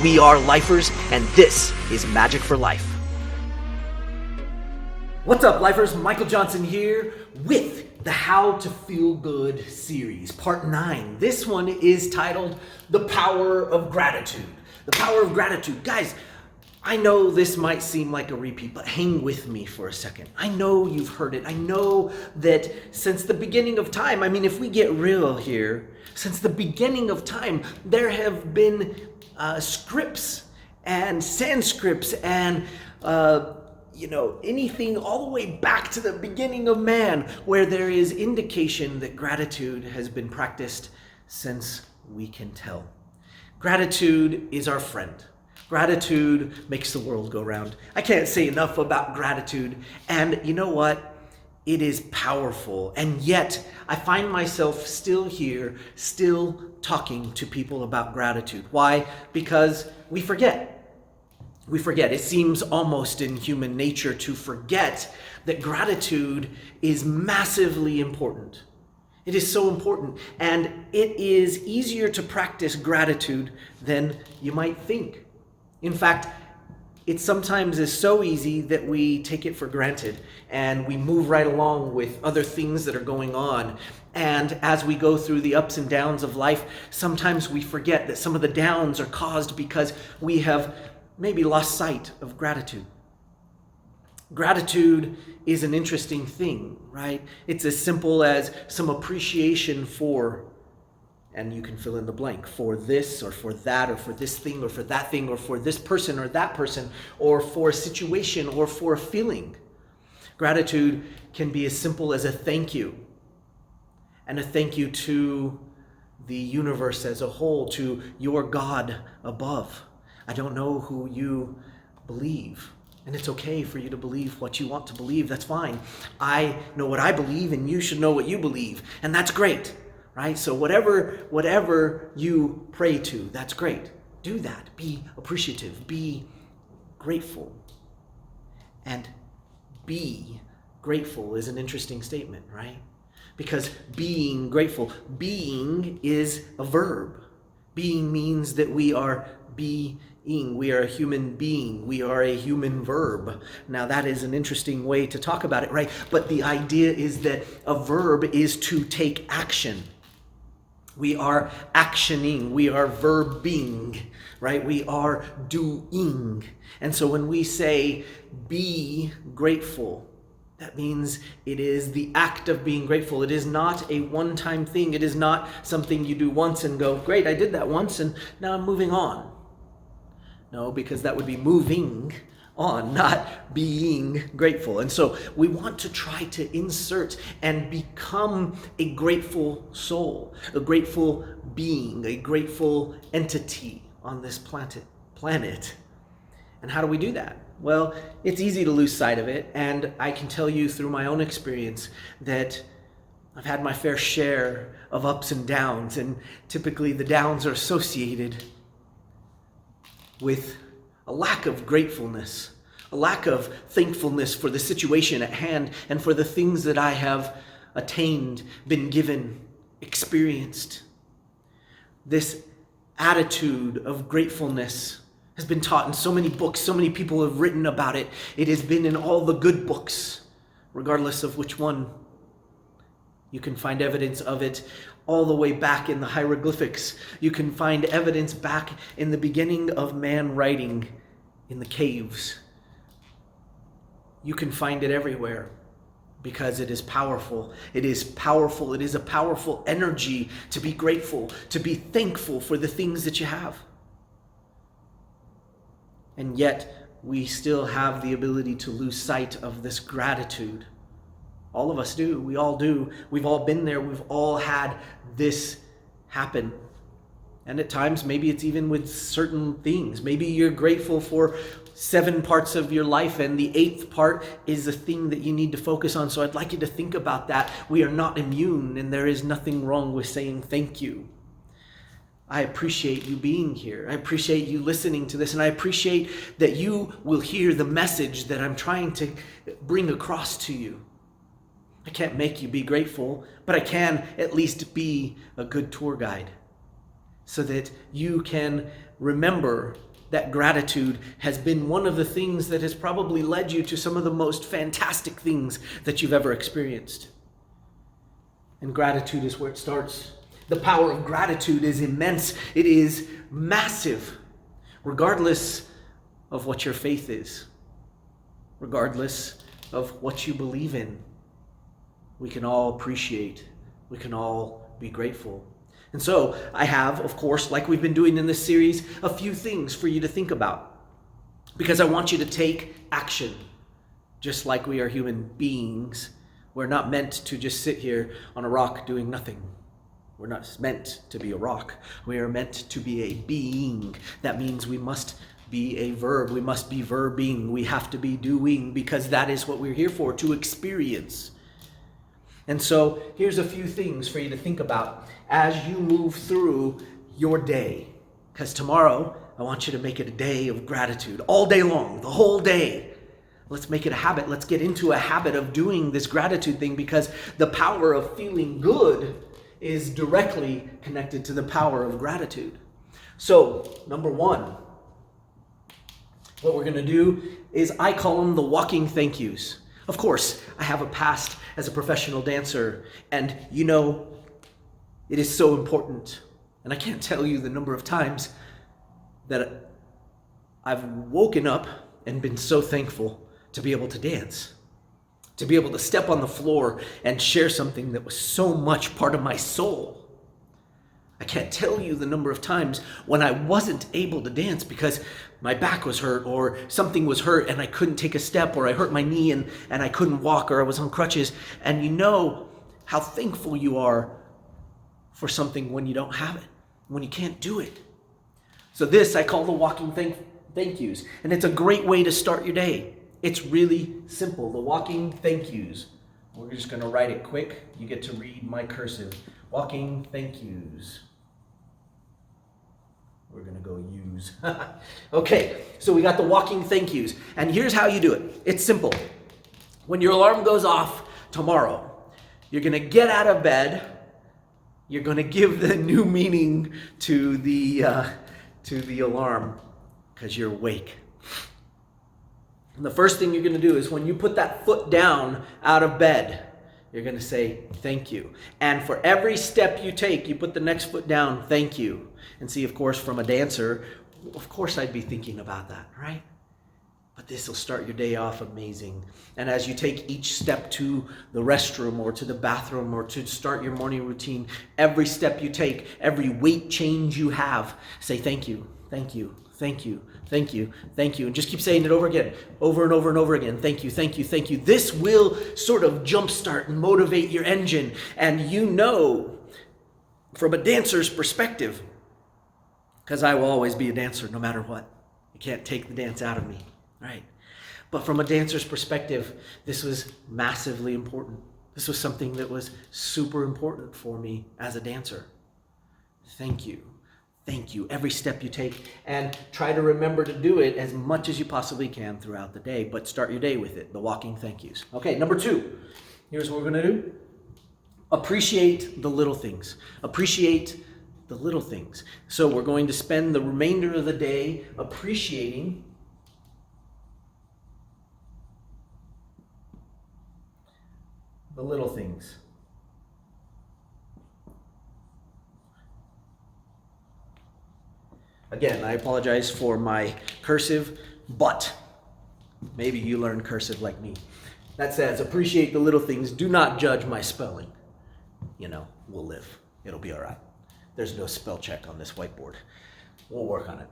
We are lifers, and this is Magic for Life. What's up, lifers? Michael Johnson here with the How to Feel Good series, part 9. This one is titled The Power of Gratitude. The Power of Gratitude. Guys, I know this might seem like a repeat, but hang with me for a second. I know you've heard it. I know that since the beginning of time, if we get real here, since the beginning of time, there have been scripts and Sanscripts and anything all the way back to the beginning of man, where there is indication that gratitude has been practiced since we can tell. Gratitude is our friend. Gratitude makes the world go round. I can't say enough about gratitude, and you know what? It is powerful, and yet I find myself still here, still talking to people about gratitude. Why? Because we forget. We forget. It seems almost in human nature to forget that gratitude is massively important. It is so important, and it is easier to practice gratitude than you might think. In fact, it sometimes is so easy that we take it for granted and we move right along with other things that are going on. And as we go through the ups and downs of life, sometimes we forget that some of the downs are caused because we have maybe lost sight of gratitude. Gratitude is an interesting thing, right? It's as simple as some appreciation for, and you can fill in the blank, for this or for that or for this thing or for that thing or for this person or that person or for a situation or for a feeling. Gratitude can be as simple as a thank you, and a thank you to the universe as a whole, to your God above. I don't know who you believe, and it's okay for you to believe what you want to believe. That's fine. I know what I believe, and you should know what you believe, and that's great. Right? So whatever you pray to, that's great. Do that. Be appreciative. Be grateful. And be grateful is an interesting statement, right? Because being grateful, being is a verb. Being means that we are being. We are a human being. We are a human verb. Now that is an interesting way to talk about it, right? But the idea is that a verb is to take action. We are actioning, we are verbing, right? We are doing. And so when we say be grateful, that means it is the act of being grateful. It is not a one-time thing. It is not something you do once and go, great, I did that once and now I'm moving on. No, because that would be moving on, not being grateful. And so we want to try to insert and become a grateful soul, a grateful being, a grateful entity on this planet. And how do we do that? Well, it's easy to lose sight of it, and I can tell you through my own experience that I've had my fair share of ups and downs, and typically the downs are associated with a lack of gratefulness, a lack of thankfulness for the situation at hand and for the things that I have attained, been given, experienced. This attitude of gratefulness has been taught in so many books. So many people have written about it. It has been in all the good books, regardless of which one. You can find evidence of it all the way back in the hieroglyphics. You can find evidence back in the beginning of man writing in the caves. You can find it everywhere because it is powerful. It is powerful. It is a powerful energy to be grateful, to be thankful for the things that you have. And yet we still have the ability to lose sight of this gratitude. All of us do. We all do. We've all been there. We've all had this happen. And at times, maybe it's even with certain things. Maybe you're grateful for 7 parts of your life, and the 8th part is the thing that you need to focus on. So I'd like you to think about that. We are not immune, and there is nothing wrong with saying thank you. I appreciate you being here. I appreciate you listening to this, and I appreciate that you will hear the message that I'm trying to bring across to you. I can't make you be grateful, but I can at least be a good tour guide so that you can remember that gratitude has been one of the things that has probably led you to some of the most fantastic things that you've ever experienced. And gratitude is where it starts. The power of gratitude is immense. It is massive, regardless of what your faith is, regardless of what you believe in. We can all appreciate. We can all be grateful. And so I have, of course, like we've been doing in this series, a few things for you to think about, because I want you to take action. Just like we are human beings, we're not meant to just sit here on a rock doing nothing. We're not meant to be a rock. We are meant to be a being. That means we must be a verb. We must be verbing. We have to be doing, because that is what we're here for, to experience. And so here's a few things for you to think about as you move through your day. Because tomorrow, I want you to make it a day of gratitude all day long, the whole day. Let's make it a habit. Let's get into a habit of doing this gratitude thing, because the power of feeling good is directly connected to the power of gratitude. So, number one, what we're going to do is I call them the walking thank yous. Of course, I have a past as a professional dancer, and you know, it is so important. And I can't tell you the number of times that I've woken up and been so thankful to be able to dance, to be able to step on the floor and share something that was so much part of my soul. I can't tell you the number of times when I wasn't able to dance because my back was hurt or something was hurt and I couldn't take a step, or I hurt my knee and I couldn't walk, or I was on crutches. And you know how thankful you are for something when you don't have it, when you can't do it. So this I call the walking thank yous. And it's a great way to start your day. It's really simple. The walking thank yous. We're just going to write it quick. You get to read my cursive. Walking thank yous. We're going to go use. Okay, so we got the walking thank yous. And here's how you do it. It's simple. When your alarm goes off tomorrow, you're going to get out of bed. You're going to give the new meaning to the alarm because you're awake. And the first thing you're going to do is when you put that foot down out of bed, you're going to say, thank you. And for every step you take, you put the next foot down, thank you. And see, of course, from a dancer, of course I'd be thinking about that, right? But this will start your day off amazing. And as you take each step to the restroom or to the bathroom or to start your morning routine, every step you take, every weight change you have, say thank you, thank you, thank you, thank you, thank you. And just keep saying it over again, over and over and over again. Thank you, thank you, thank you. This will sort of jumpstart and motivate your engine. And you know, from a dancer's perspective, because I will always be a dancer no matter what. You can't take the dance out of me, right? But from a dancer's perspective, this was massively important. This was something that was super important for me as a dancer. Thank you. Thank you. Every step you take, and try to remember to do it as much as you possibly can throughout the day, but start your day with it, the walking thank yous. Okay, number two, here's what we're going to do. Appreciate the little things. Appreciate the little things. So we're going to spend the remainder of the day appreciating the little things. Again, I apologize for my cursive, but maybe you learn cursive like me. That says, appreciate the little things. Do not judge my spelling. You know, we'll live. It'll be all right. There's no spell check on this whiteboard. We'll work on it.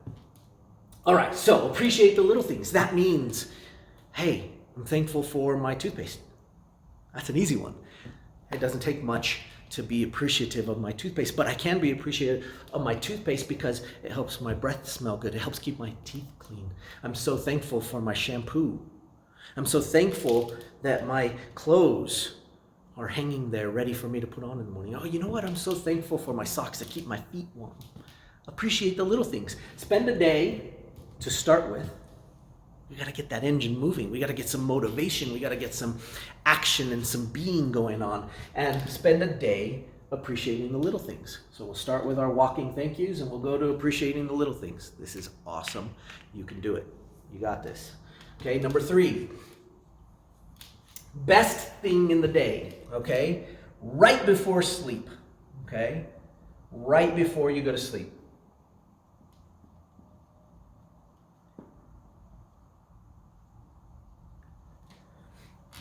All right, so appreciate the little things. That means, hey, I'm thankful for my toothpaste. That's an easy one. It doesn't take much to be appreciative of my toothpaste, but I can be appreciative of my toothpaste because it helps my breath smell good. It helps keep my teeth clean. I'm so thankful for my shampoo. I'm so thankful that my clothes are hanging there ready for me to put on in the morning. Oh, you know what? I'm so thankful for my socks that keep my feet warm. Appreciate the little things. Spend a day to start with. We got to get that engine moving. We got to get some motivation. We got to get some action and some being going on. And spend a day appreciating the little things. So we'll start with our walking thank yous and we'll go to appreciating the little things. This is awesome. You can do it. You got this. Okay, number 3. Best thing in the day, okay? Right before sleep, okay? Right before you go to sleep.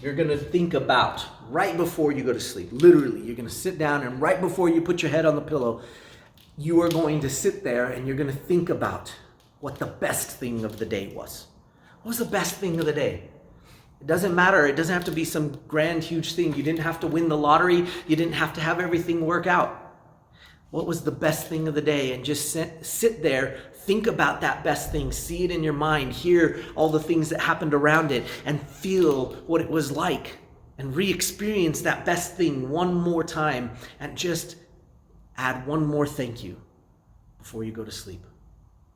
You're going to think about right before you go to sleep. Literally, you're going to sit down and right before you put your head on the pillow, you are going to sit there and you're going to think about what the best thing of the day was. What was the best thing of the day? It doesn't matter. It doesn't have to be some grand, huge thing. You didn't have to win the lottery. You didn't have to have everything work out. What was the best thing of the day? And just sit there, think about that best thing, see it in your mind, hear all the things that happened around it, and feel what it was like, and re-experience that best thing one more time, and just add one more thank you before you go to sleep.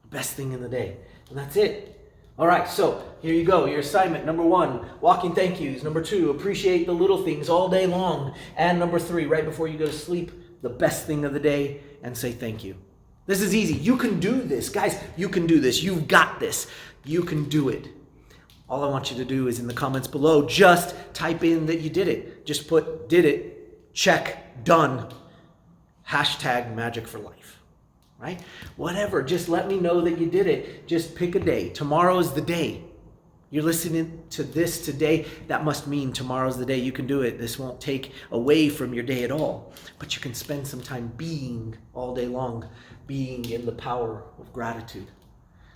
The best thing in the day. And that's it. All right, so here you go. Your assignment, number 1, walking thank yous. Number 2, appreciate the little things all day long. And number 3, right before you go to sleep, the best thing of the day, and say thank you. This is easy. You can do this. Guys, you can do this. You've got this. You can do it. All I want you to do is in the comments below, just type in that you did it. Just put did it, check, done, #Majic for life, right? Whatever, just let me know that you did it. Just pick a day. Tomorrow is the day. You're listening to this today, that must mean tomorrow's the day you can do it. This won't take away from your day at all, but you can spend some time being all day long, being in the power of gratitude.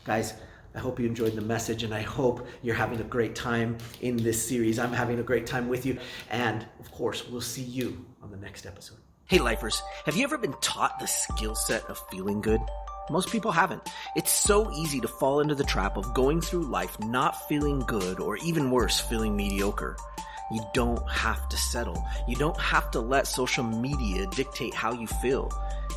Guys, I hope you enjoyed the message and I hope you're having a great time in this series. I'm having a great time with you. And of course, we'll see you on the next episode. Hey lifers, have you ever been taught the skill set of feeling good? Most people haven't. It's so easy to fall into the trap of going through life not feeling good, or even worse, feeling mediocre. You don't have to settle. You don't have to let social media dictate how you feel.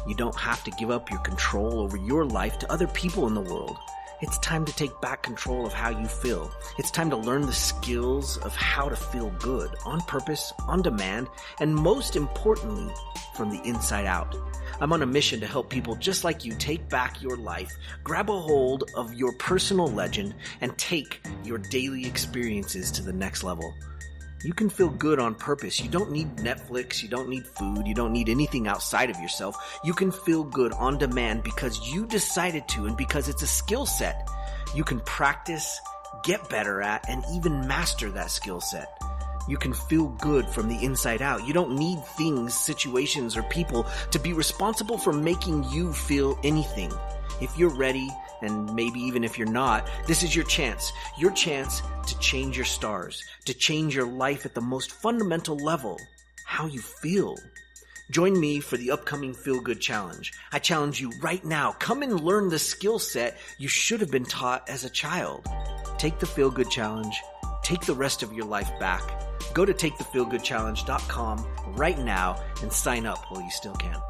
You don't have to give up your control over your life to other people in the world. It's time to take back control of how you feel. It's time to learn the skills of how to feel good, on purpose, on demand, and most importantly, from the inside out. I'm on a mission to help people just like you take back your life, grab a hold of your personal legend, and take your daily experiences to the next level. You can feel good on purpose. You don't need Netflix, you don't need food, you don't need anything outside of yourself. You can feel good on demand because you decided to and because it's a skill set. You can practice, get better at, and even master that skill set. You can feel good from the inside out. You don't need things, situations, or people to be responsible for making you feel anything. If you're ready, and maybe even if you're not, this is your chance to change your stars, to change your life at the most fundamental level, how you feel. Join me for the upcoming Feel Good Challenge. I challenge you right now, come and learn the skill set you should have been taught as a child. Take the Feel Good Challenge, take the rest of your life back. Go to takethefeelgoodchallenge.com right now and sign up while you still can.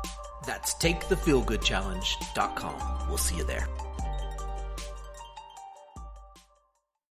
That's takethefeelgoodchallenge.com. We'll see you there.